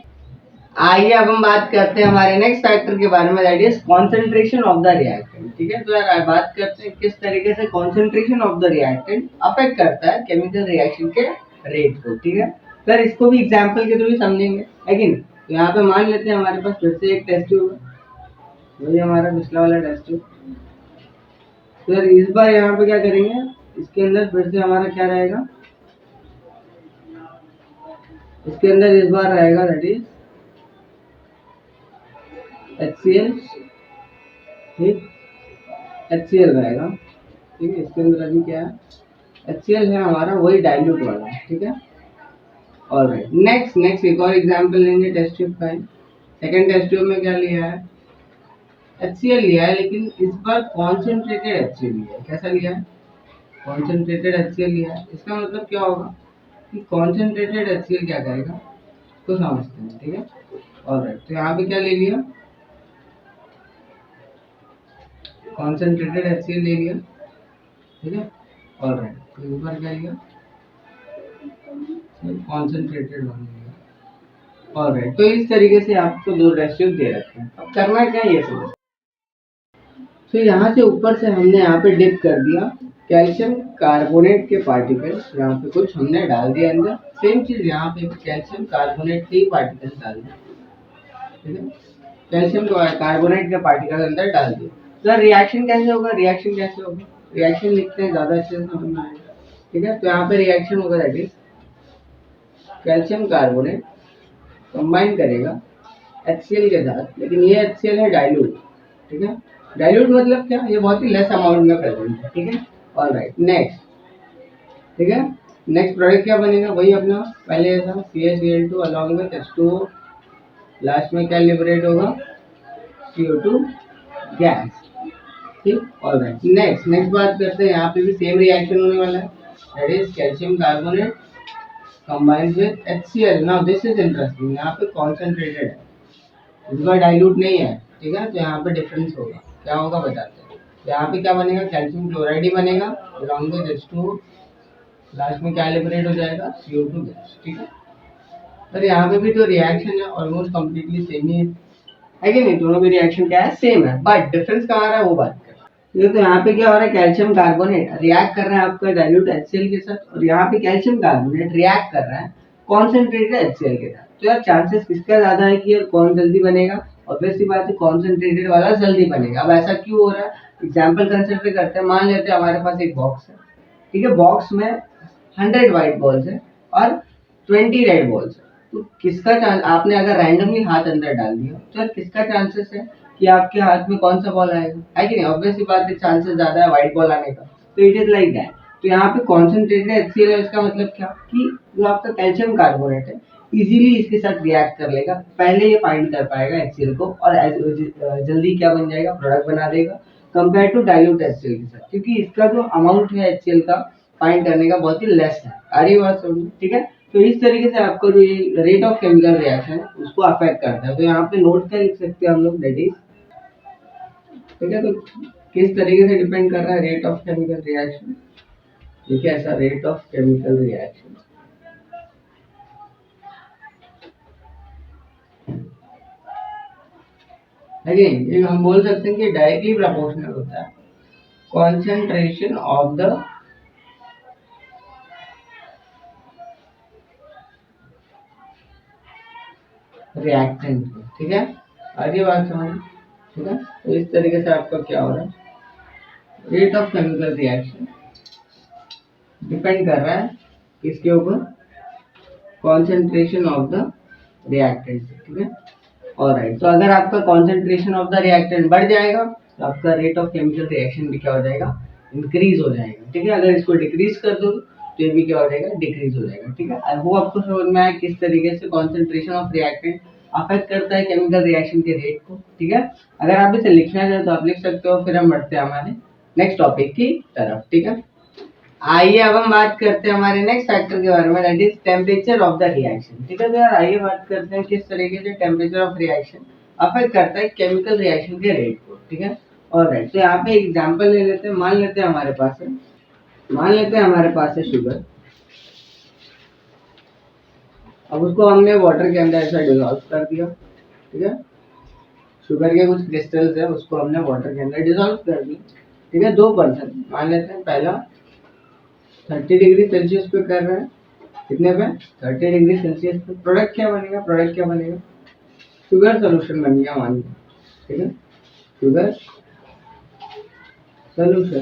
आइए अब हम बात करते हैं हमारे नेक्स्ट फैक्टर के बारे में, that is concentration of the reactant. ठीक है, तो यार बात करते हैं किस तरीके से concentration of the reactant affect करता है केमिकल रिएक्शन के रेट को। ठीक है, सर इसको भी एग्जांपल के थ्रू समझेंगे, है कि नहीं। तो यहाँ पे मान लेते हैं हमारे पास फिर से एक टेस्ट ट्यूब है, वही हमारा पिछला वाला टेस्ट ट्यूब। तो यार इस बार यहाँ पे क्या करेंगे, इसके अंदर फिर से हमारा क्या रहेगा, इसके अंदर इस बार रहेगा दैट इज HCl। ठीक, HCl रहेगा। ठीक है, इसके अंदर अभी क्या है, HCl है हमारा, वही डाइल्यूट वाला। ठीक है, ऑलराइट। नेक्स्ट एक और एग्जांपल लेंगे टेस्ट ट्यूब का। सेकंड टेस्ट ट्यूब में क्या लिया है, HCl लिया है, लेकिन इस बार कॉन्सेंट्रेटेड HCl लिया है। कैसा लिया है, कॉन्सेंट्रेटेड HCl लिया है। इसका मतलब क्या होगा कि कॉन्सेंट्रेटेड HCl क्या करेगा, तो समझते हैं। ठीक है, ऑलराइट। तो यहाँ पे क्या ले लिया, कॉन्सेंट्रेटेड HCl ले लिया। ठीक है, ऑलराइट। तो ऊपर क्या लिया, कॉन्सेंट्रेटेड वन लिया। ऑलराइट, तो इस तरीके से आपको दो रेशियो दे रखे हैं। अब करना क्या है ये समझ। तो यहाँ से ऊपर से हमने यहाँ पे डिप कर दिया कैल्शियम कार्बोनेट के पार्टिकल्स, यहाँ पे कुछ हमने डाल दिया अंदर। सेम चीज यहाँ पे कैल्शियम कार्बोनेट के पार्टिकल्स डाल दिए। ठीक है, कैल्शियम कार्बोनेट के पार्टिकल अंदर डाल दिए। तो रिएक्शन कैसे होगा, रिएक्शन कैसे होगा, रिएक्शन लिखते हैं ज्यादा अच्छे से समझ में आएगा। ठीक है, तो यहाँ पे रिएक्शन होगा that is calcium carbonate combine करेगा HCl के साथ, लेकिन ये HCl है डाइल्यूट। ठीक है, डाइल्यूट मतलब क्या, ये बहुत ही लेस अमाउंट में प्रेजेंट है। ठीक है, ऑलराइट। नेक्स्ट, ठीक है, नेक्स्ट प्रोडक्ट क्या बनेगा, वही अपना पहले जैसा CaCl2 along with H2O, last में क्या लिबरेट होगा, CO2 गैस। ठीक, ऑलराइट। नेक्स्ट बात करते हैं, यहाँ पे भी सेम रिएक्शन होने वाला है, that is calcium carbonate combined with HCl। now this is interesting, यहाँ पे concentrated है, इस बार डाइल्यूट नहीं है। ठीक है, तो यहाँ पे डिफरेंस होगा, क्या होगा बताते हैं। यहाँ पे क्या बनेगा, कैल्शियम क्लोराइड ही बनेगा along with H2O, लास्ट में क्या लिबरेट हो जाएगा, CO2 गैस। ठीक है, पर यहाँ पे भी तो रिएक्शन है ऑलमोस्ट कम्प्लीटली सेम ही है कि नहीं, दोनों की रिएक्शन क्या है, सेम है, बट डिफरेंस कहाँ आ रहा है वो बात कर। तो यहाँ पे क्या हो रहा है, कैल्शियम कार्बोनेट रिएक्ट कर रहा है आपका डाइल्यूट HCl के साथ, और यहाँ पे कैल्शियम कार्बोनेट रिएक्ट कर रहा है कॉन्सेंट्रेटेड HCl के साथ। तो यार चांसेस किसका ज्यादा है कि यार कौन जल्दी बनेगा, ऑब्वियसली बात है कॉन्सेंट्रेटेड वाला जल्दी बनेगा। अब ऐसा क्यों हो रहा है, एग्जाम्पल कंसिडर करते हैं। मान लेते हैं हमारे पास एक बॉक्स है, ठीक है, बॉक्स में 100 व्हाइट बॉल्स है और 20 रेड बॉल्स है। तो किसका चांस, आपने अगर रैंडमली हाथ अंदर डाल दिया तो यार किसका चांसेस है कि आपके हाथ में कौन सा बॉल आएगा, है कि नहीं, ऑब्वियसली बात है चांसेस ज्यादा है व्हाइट बॉल आने का। तो इट इज लाइक दैट। तो यहाँ पे कॉन्सेंट्रेटेड HCl है, इसका मतलब क्या कि जो आपका कैल्शियम कार्बोनेट है इजीली इसके साथ रिएक्ट कर लेगा, पहले ये फाइंड कर पाएगा HCl को और जल्दी क्या बन जाएगा, प्रोडक्ट बना देगा कंपेयर टू डाइल्यूट HCl के साथ, क्योंकि इसका जो अमाउंट है HCl का फाइंड करने का बहुत ही लेस है। आ रही बात समझ, ठीक है। तो इस तरीके से आपको जो ये रेट ऑफ केमिकल रिएक्शन है उसको अफेक्ट करता है। तो यहाँ पे नोट क्या लिख सकते हैं हम लोग, दैट इज, ठीक है, तो किस तरीके से डिपेंड कर रहा है रेट ऑफ केमिकल रिएक्शन। ठीक है, ऐसा rate of chemical reaction again ये हम बोल सकते हैं कि डायरेक्टली प्रोपोर्शनल होता है कॉन्सेंट्रेशन ऑफ द रिएक्टेंट। ठीक है, आगे बात समझ, ठीक है। तो इस तरीके से आपका क्या हो रहा है, rate of chemical reaction depend कर रहा है किसके ऊपर, कॉन्सेंट्रेशन ऑफ द रिएक्टेंट। ठीक है, ऑलराइट। तो अगर आपका कॉन्सेंट्रेशन ऑफ द रिएक्टेंट बढ़ जाएगा तो आपका रेट ऑफ केमिकल रिएक्शन भी क्या हो जाएगा, इंक्रीज हो जाएगा। ठीक है, अगर इसको डिक्रीज कर दो तो ये भी क्या हो जाएगा, डिक्रीज हो जाएगा। ठीक है, आई होप आपको समझ में आया किस तरीके से कॉन्सेंट्रेशन ऑफ रिएक्टेंट अफेक्ट करता है केमिकल रिएक्शन के रेट को। ठीक है, अगर आप इसे लिखना चाहे तो आप लिख सकते हो, फिर हम बढ़ते हैं हमारे नेक्स्ट टॉपिक की तरफ। ठीक है, आइए अब हम बात करते हैं हमारे नेक्स्ट फैक्टर के बारे में, that is temperature of the reaction. ठीक है, तो यार आइए बात करते हैं किस तरीके से टेम्परेचर ऑफ रिएक्शन अफेक्ट करता है केमिकल रिएक्शन के रेट को। ठीक है, ऑलराइट। तो यहाँ पे एग्जांपल ले लेते हैं, मान लेते हैं हमारे पास है शुगर। अब उसको हमने वाटर के अंदर ऐसा डिसॉल्व कर दिया। ठीक है। शुगर के कुछ क्रिस्टल्स है, उसको हमने वाटर के अंदर डिसॉल्व कर दिया, ठीक है। 2% मान लेते हैं, पहला 30 डिग्री सेल्सियस पे कर रहे हैं, कितने पे 30 डिग्री सेल्सियस पे। प्रोडक्ट क्या बनेगा, प्रोडक्ट क्या बनेगा, शुगर सोल्यूशन बन गया मान लो, ठीक है, शुगर सोल्यूशन,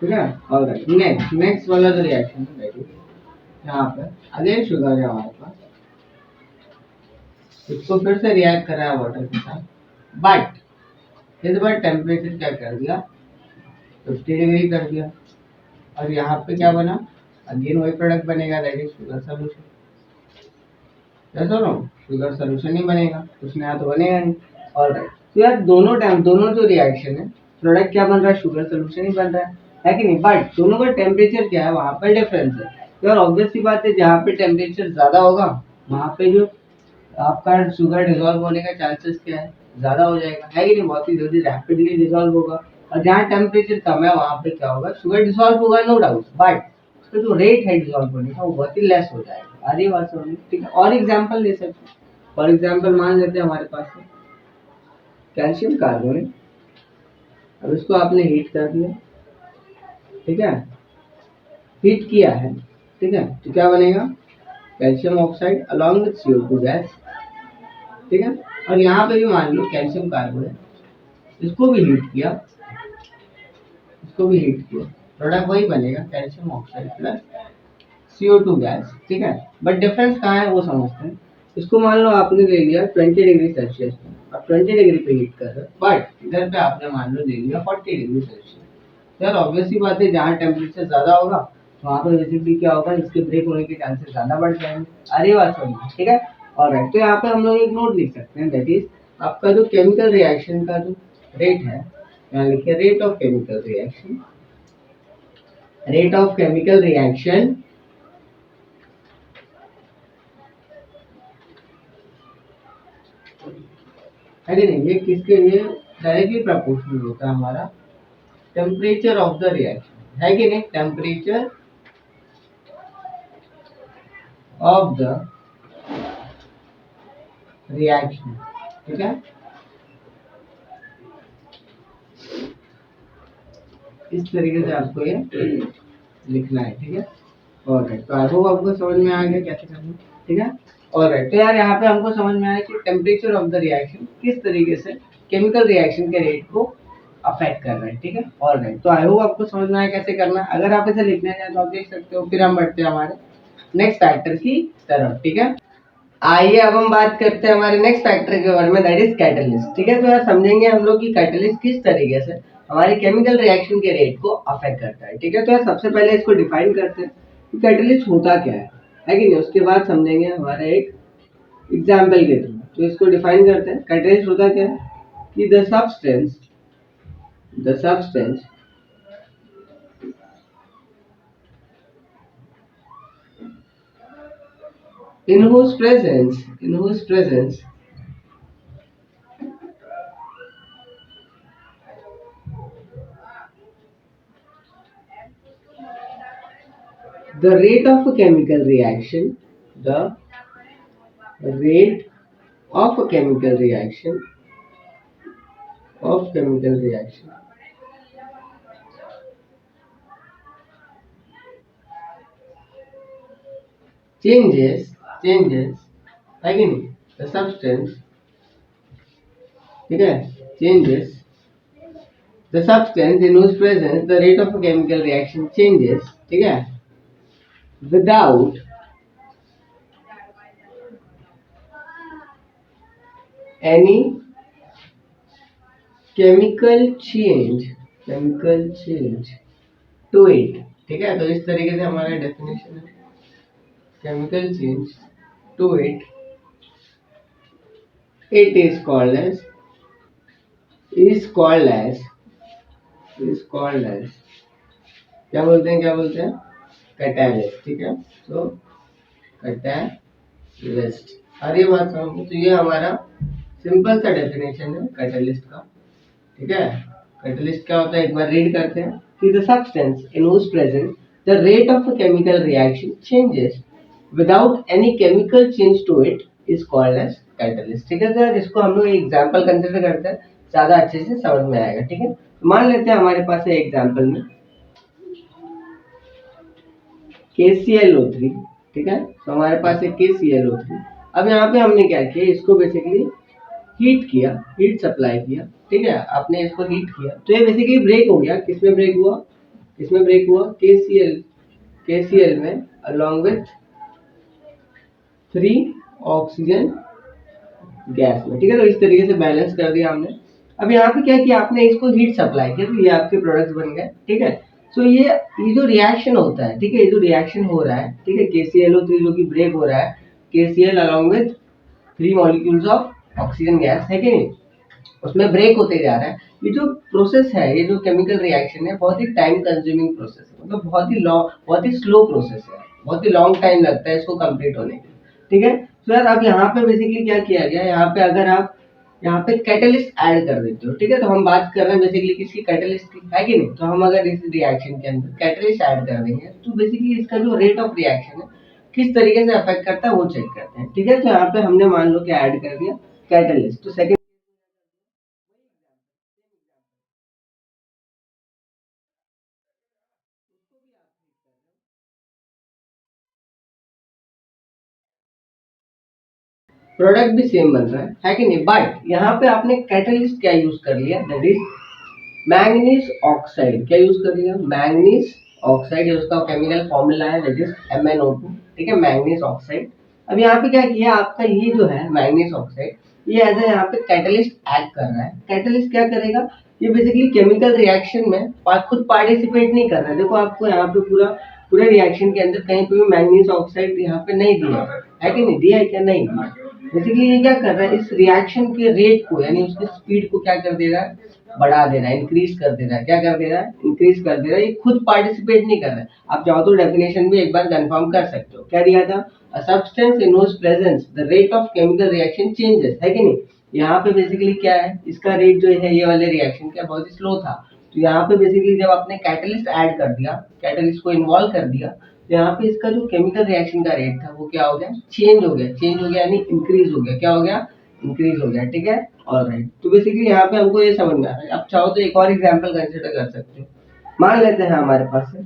ठीक है। और नेक्स्ट वाला जो रिएक्शन है यहाँ पे अगेन शुगर है हमारे पास, इसको फिर से रिएक्ट करा है वाटर के साथ, बट इस बार टेम्परेचर क्या कर दिया, 50 डिग्री कर दिया। और यहाँ पे क्या बना, अगेन वही प्रोडक्ट बनेगा, that is sugar solution. Sugar solution ही बनेगा, कुछ नया तो बनेगा नहीं। ऑलराइट, तो यार दोनों जो रिएक्शन है, प्रोडक्ट क्या बन रहा है, शुगर सोल्यूशन ही बन रहा है कि नहीं। बट दोनों का टेम्परेचर क्या है, वहाँ पर डिफरेंस है। तो यार ऑब्वियस सी बात है, जहाँ पे टेम्परेचर ज्यादा होगा वहाँ पे जो आपका शुगर डिजोल्व होने का चांसेस क्या है, ज्यादा हो जाएगा, है कि नहीं, बहुत ही जल्दी रैपिडली डिजोल्व होगा। और जहाँ टेम्परेचर कम है वहाँ पे क्या होगा, शुगर डिजोल्व होगा नो डाउट, बट उसका जो रेट है डिजोल्व होने का वो बहुत ही लेस हो जाएगा। आधी बात समझ, ठीक है। और एग्जाम्पल ले सकते हैं, फॉर एग्जाम्पल मान लेते हैं हमारे पास है कैल्शियम कार्बोनेट। अब इसको आपने हीट कर दिया, ठीक है, हीट किया है, ठीक है, तो क्या बनेगा, calcium oxide along with CO2 gas, ठीक है। और यहाँ पे भी मान लो कैल्शियम कार्बोनेट, इसको भी हीट किया, इसको भी हीट किया, प्रोडक्ट वही बनेगा, calcium oxide plus CO2 gas, ठीक है। बट डिफरेंस कहाँ है वो समझते हैं। इसको मान लो आपने ले लिया 20 डिग्री सेल्सियस पे, आप 20 डिग्री पे हीट कर रहे हो, बट इधर पे आपने मान लो ले लिया 40 डिग्री सेल्सियस। तो यार ऑब्वियस सी बात है, जहाँ टेम्परेचर ज्यादा होगा वहाँ पर बेसिकली क्या होगा, इसके ब्रेक होने के चांसेस ज्यादा बढ़ जाएंगे। अरे बात समझिए, ठीक है। ऑलराइट, तो यहाँ पे हम लोग एक नोट लिख सकते हैं, दैट इज आपका जो केमिकल रिएक्शन का जो रेट है, यहाँ लिखिए rate of chemical reaction, rate of chemical reaction है कि नहीं, ये किसके लिए डायरेक्टली प्रोपोर्शनल होता है, हमारा टेम्परेचर ऑफ द रिएक्शन, है कि नहीं, टेम्परेचर ऑफ द रिएक्शन, ठीक है। इस तरीके से आपको ये लिखना है, ठीक है। ऑलराइट, तो आई होप आपको समझ में आ गया कैसे करना, ठीक है। ऑलराइट, तो यार यहाँ पे हमको समझ में आया कि टेम्परेचर ऑफ द रिएक्शन किस तरीके से केमिकल रिएक्शन के रेट को अफेक्ट कर रहा है, ठीक है। ऑलराइट, तो आई होप आपको समझ में आया कैसे करना है। अगर आप इसे लिखना चाहें तो आप देख सकते हो। फिर हम बढ़ते हैं हमारे नेक्स्ट फैक्टर की तरफ, ठीक है। आइए अब हम बात करते हैं हमारे नेक्स्ट फैक्टर के बारे में, दैट इज कैटलिस्ट, ठीक है। तो यार समझेंगे हम लोग कि कैटलिस्ट किस तरीके से हमारे केमिकल रिएक्शन के रेट को अफेक्ट करता है, ठीक है। तो यार सबसे पहले इसको डिफाइन करते हैं कि कैटलिस्ट होता क्या है कि नहीं। उसके बाद समझेंगे हमारे एक एग्जाम्पल के थ्रू। तो इसको डिफाइन करते हैं, कैटलिस्ट होता क्या है कि the substance in whose presence the rate of a chemical reaction the rate of a chemical reaction changes again the substance, ठीक है, changes the substance in whose presence the rate of a chemical reaction changes, ठीक है, without any chemical change to it, ठीक है। तो इस तरीके से हमारा डेफिनेशन है, chemical change to it is called as क्या बोलते हैं कैटालिस्ट, ठीक है। तो कैटालिस्ट, अरे बात समझो। तो ये हमारा सिंपल सा डेफिनेशन है कैटालिस्ट का, ठीक है। कैटालिस्ट क्या होता है, एक बार रीड करते हैं कि the substance in whose presence the rate of a chemical reaction changes without any chemical change to it is called as catalyst. ठीक है सर, इसको हम लोग एग्जाम्पल कंसिडर करते हैं, ज्यादा अच्छे से समझ में आएगा। ठीक है, मान लेते हैं हमारे पास है एग्जाम्पल में KClO3। ठीक है, तो हमारे पास है KClO3। अब यहाँ पे हमने क्या किया, इसको बेसिकली हीट किया, हीट सप्लाई किया। ठीक है, आपने इसको हीट किया तो ये बेसिकली ब्रेक हो गया। किसमें ब्रेक हुआ, किसमें ब्रेक हुआ, KCl में अलॉन्ग विथ 3 ऑक्सीजन गैस में। ठीक है, तो इस तरीके से बैलेंस कर दिया हमने। अब यहाँ पे क्या किया आपने, इसको हीट सप्लाई किया तो ये आपके प्रोडक्ट्स बन गए। ठीक है, तो ये जो रिएक्शन होता है, ठीक है, ये जो रिएक्शन हो रहा है, ठीक है, KClO3 जो कि ब्रेक हो रहा है, KCl along with 3 molecules of oxygen gas है कि नहीं, उसमें ब्रेक होते जा रहा है। ये जो प्रोसेस है, ये जो केमिकल रिएक्शन है, बहुत ही टाइम कंज्यूमिंग प्रोसेस है, मतलब बहुत ही स्लो प्रोसेस है, बहुत ही लॉन्ग टाइम लगता है इसको कंप्लीट होने के लिए। ठीक है, तो यार अब यहाँ पे बेसिकली क्या किया गया, यहाँ पे अगर आप यहाँ पे कैटलिस्ट ऐड कर देते हो, ठीक है, तो हम बात कर रहे हैं बेसिकली किसकी, कैटलिस्ट की, है कि नहीं। तो हम अगर इस रिएक्शन के अंदर कैटलिस्ट ऐड कर देंगे तो बेसिकली इसका जो रेट ऑफ रिएक्शन है किस तरीके से अफेक्ट करता है वो चेक करते हैं। ठीक है, तो यहाँ पे हमने मान लो कि ऐड कर दिया कैटलिस्ट, तो सेकंड प्रोडक्ट भी सेम बन रहा है कि नहीं। बट यहाँ पे आपने कैटलिस्ट क्या यूज कर लिया, दैट इज मैंगनीज ऑक्साइड। क्या यूज कर लिया, मैंगनीज ऑक्साइड, उसका केमिकल फॉर्मूला है दैट इज MnO2। ठीक है, मैंगनीज ऑक्साइड। अब यहाँ पे क्या किया आपका, ये जो है मैंगनीज ऑक्साइड, ये एज ए यहाँ पे कैटलिस्ट एक्ट कर रहा है। कैटलिस्ट क्या करेगा, ये बेसिकली केमिकल रिएक्शन में खुद पार्टिसिपेट नहीं कर रहा है। देखो आपको यहाँ पे पूरा पूरे रिएक्शन के अंदर कहीं पे भी मैंगनीज ऑक्साइड यहाँ पे नहीं दिया है कि नहीं, दिया है क्या, नहीं दिया। बेसिकली ये क्या कर रहा है, इस रिएक्शन के रेट को यानी उसकी स्पीड को क्या कर दे रहा है, बढ़ा दे रहा है, इंक्रीज कर दे रहा है। क्या कर दे रहा है, इंक्रीज कर दे रहा है। ये खुद पार्टिसिपेट नहीं कर रहा है। आप चाहो तो डेफिनेशन भी एक बार कंफर्म कर सकते हो। क्या दिया था, a substance in whose presence the rate of chemical reaction changes, है कि नहीं। यहाँ पे बेसिकली क्या है, इसका रेट जो है ये वाले रिएक्शन का बहुत ही स्लो था। तो यहाँ पे बेसिकली जब आपने कैटलिस्ट ऐड कर दिया, कैटलिस्ट को इन्वॉल्व कर दिया, तो यहाँ पे इसका जो केमिकल रिएक्शन का रेट था वो क्या हो गया, चेंज हो गया। चेंज हो गया यानी इंक्रीज हो गया। क्या हो गया, इंक्रीज हो गया। ठीक है, ऑलराइट। तो बेसिकली यहाँ पे हमको ये समझ में आ रहा है। आप चाहो तो एक और एग्जांपल कंसीडर कर सकते हो। मान लेते हैं हमारे पास है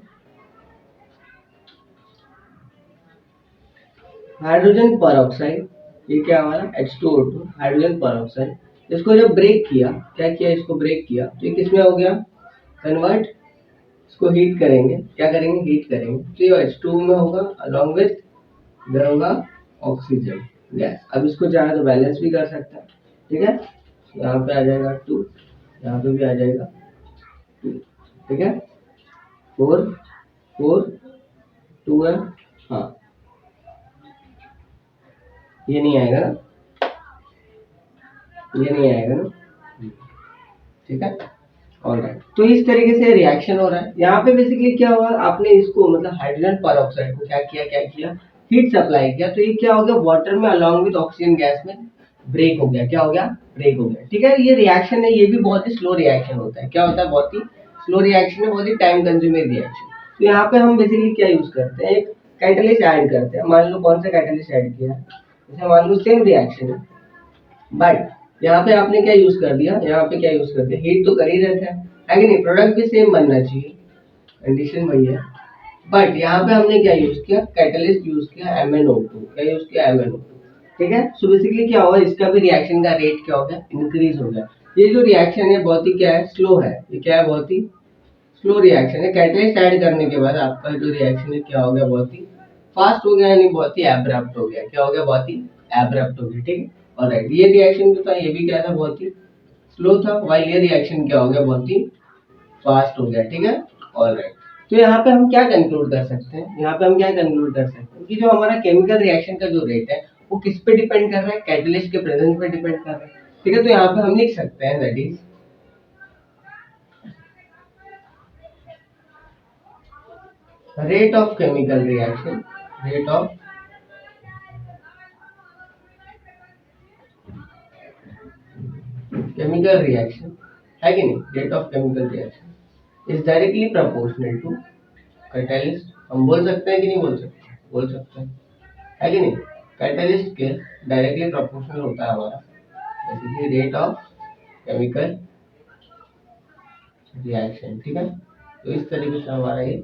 हाइड्रोजन परऑक्साइड। ये क्या हमारा H2O2 हाइड्रोजन परऑक्साइड। इसको जब ब्रेक किया, क्या किया, इसको ब्रेक किया तो ये किसमें हो गया, कन्वर्ट। इसको हीट करेंगे, क्या करेंगे, हीट करेंगे तो ये H2O में होगा अलॉन्ग विथ इधर होगा ऑक्सीजन गैस। अब इसको चाहे तो बैलेंस भी कर सकता है। ठीक है, यहाँ पे आ जाएगा 2, यहाँ पे भी आ जाएगा 2। ठीक है, 4 4 2 है, हाँ ये नहीं आएगा ना, ये नहीं आएगा ना। ठीक है, ऑलराइट। तो इस तरीके से रिएक्शन हो रहा है। यहाँ पे बेसिकली क्या हुआ, आपने इसको मतलब हाइड्रोजन परऑक्साइड को क्या किया, हीट सप्लाई किया, तो ये क्या हो गया, वाटर में अलॉन्ग विद ऑक्सीजन गैस में ब्रेक हो गया। क्या हो गया, ब्रेक हो गया। ठीक है, ये रिएक्शन है, ये भी बहुत ही स्लो रिएक्शन होता है। क्या होता है, बहुत ही स्लो रिएक्शन है, बहुत ही टाइम कंज्यूमिंग रिएक्शन। तो यहाँ पे हम बेसिकली क्या यूज करते हैं, एक कैटलिस्ट ऐड करते हैं। मान लो कौन सा कैटलिस्ट ऐड किया है, जैसे मान लो सेम रिएक्शन है, बट यहाँ पे आपने क्या यूज कर दिया, यहाँ पे क्या यूज कर दिया, हीट तो कर ही रहता है कि नहीं, प्रोडक्ट भी सेम बनना चाहिए, कंडीशन वही है। बट यहाँ पे हमने क्या यूज किया, कैटलिस्ट यूज किया MnO2। क्या यूज किया, MnO2। ठीक है, सो बेसिकली क्या हुआ, इसका भी रिएक्शन का रेट क्या हो गया, इंक्रीज हो गया। ये जो रिएक्शन है बहुत ही क्या है, स्लो है। ये क्या है, बहुत ही स्लो रिएक्शन है। कैटलिस्ट ऐड करने के बाद आपका जो रिएक्शन है क्या हो गया, बहुत ही फास्ट हो गया, यानी बहुत ही एब्रप्ट हो गया। क्या हो गया, बहुत ही एब्रप्ट हो गया। ठीक है, ऑलराइट। ये रिएक्शन जो था ये भी क्या था, बहुत ही स्लो था, वाइल ये रिएक्शन क्या हो गया, बहुत ही फास्ट हो गया। ठीक है, ऑलराइट। तो यहाँ पे हम क्या कंक्लूड कर सकते हैं, यहाँ पे हम क्या कंक्लूड कर सकते हैं कि जो हमारा केमिकल रिएक्शन का जो रेट है वो किस पे डिपेंड कर रहा है, कैटलिस्ट के प्रेजेंस पे डिपेंड कर रहा है। ठीक है, तो यहाँ पे हम लिख सकते हैं that is rate of chemical reaction, rate of chemical reaction, है कि नहीं, rate of chemical reaction is directly proportional to catalyst। हम बोल सकते हैं कि नहीं बोल सकते, बोल सकते हैं, है कि नहीं। कैटलिस्ट के डायरेक्टली प्रोपोर्शनल होता है हमारा basically rate of chemical reaction, ठीक है। तो इस तरीके से हमारा ये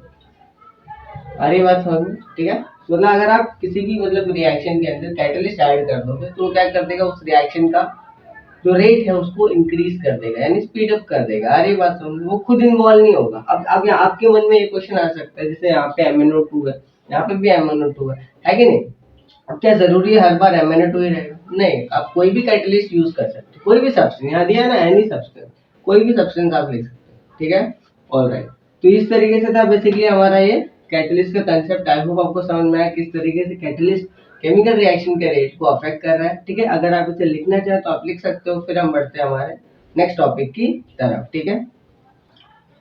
अरे बात समझ में, ठीक है। मतलब अगर आप किसी भी मतलब रिएक्शन के अंदर कैटलिस्ट ऐड कर दोगे तो क्या कर देगा, उस रिएक्शन का जो रेट है उसको इंक्रीज कर देगा, यानी स्पीड अप कर देगा। अरे बात समझ, वो खुद इन्वॉल्व नहीं होगा। अब यहाँ आपके मन में एक क्वेश्चन आ सकता है, जैसे यहाँ पे MnO2 है, यहाँ पे भी MnO2 है कि नहीं। अब क्या जरूरी है हर बार MnO2 ही रहेगा? नहीं, आप कोई भी कैटलिस्ट यूज कर सकते हो, कोई भी सब्सटेंस, यहाँ दिया है ना एनी सब्सटेंस, कोई भी सब्सटेंस आप लिख सकते हो, ठीक है। ऑलराइट, तो इस तरीके से था बेसिकली हमारा ये कैटलिस्ट का कंसेप्ट। आई होप आपको समझ में आया किस तरीके से कैटलिस्ट केमिकल रिएक्शन के रेट को अफेक्ट कर रहा है, ठीक है। अगर आप इसे लिखना चाहें तो आप लिख सकते हो। फिर हम बढ़ते हैं हमारे नेक्स्ट टॉपिक की तरफ, ठीक है।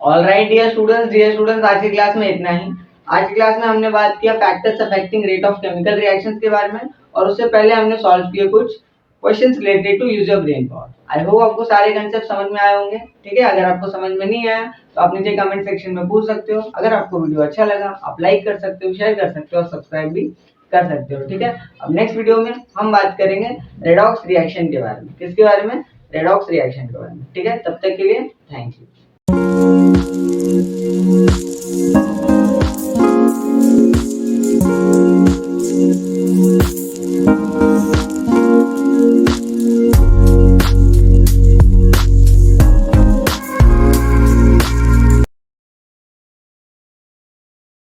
ऑलराइट डियर स्टूडेंट्स, आज की क्लास में इतना ही। आज की क्लास में हमने बात किया factors affecting rate of chemical reactions के बारे में, और उससे पहले हमने सॉल्व किए कुछ questions related to use of brain power. I hope आपको सारे कंसेप्ट समझ में आए होंगे, ठीक है। अगर आपको समझ में नहीं आया तो आप नीचे कमेंट सेक्शन में पूछ सकते हो। अगर आपको वीडियो अच्छा लगा आप लाइक कर सकते हो, शेयर कर सकते हो और सब्सक्राइब भी कर सकते हो, ठीक है। अब नेक्स्ट वीडियो में हम बात करेंगे रेडॉक्स रिएक्शन के बारे में। किसके बारे में? रेडॉक्स रिएक्शन के बारे में, ठीक है। तब तक के लिए थैंक यू।